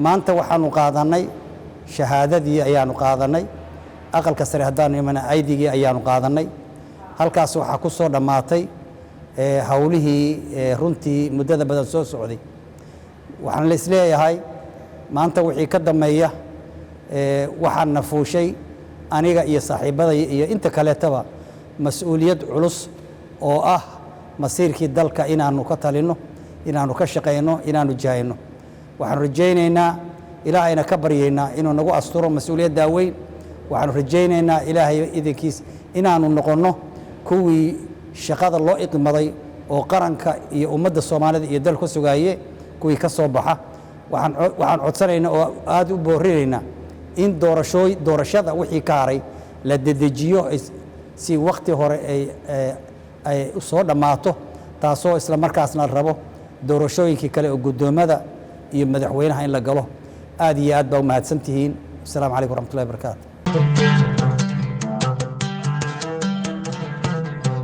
maanta waxaanu qaadanay shahaadadii ayaanu qaadanay aqalka sare haddaanu imana aydigii ayaanu qaadanay halkaas waxaa ku soo dhammaatay hawlihii runtii muddada badan soo socday waxaan la isleeyahay maanta wixii ka dambeeya waxaan nafuushay aniga iyo saaxiibaday iyo inta kaleetaba mas'uuliyad culus oo ah masiirkii dalka inaanu ka talino inaanu ka shaqeyno inaanu jahayno waxaan rajaynaynaa ilaahayna ka baryaynaa inuu nagu asturo mas'uuliyadda weyn waxaan rajaynaynaa ilaahay idinkiis inaanu noqono kuwii shaqada loo iqmaday oo qaranka iyo ummadda Soomaalida iyo dalka sugaaye kuwii ka soo baxa waxaan codsanaynaa oo aad u boorinaynaa in doorashada wixii ka haray la dedejiyo si waqti hore ay soo dhamaato taasoo isla markaasna rabo doorashooyinkii kale oo gudoomada iyo madaxweynaha in la galo aad iyo aad baa u mahadsantihiin. Assalaamu calaykum warahmatullaahi wabarakaatuh.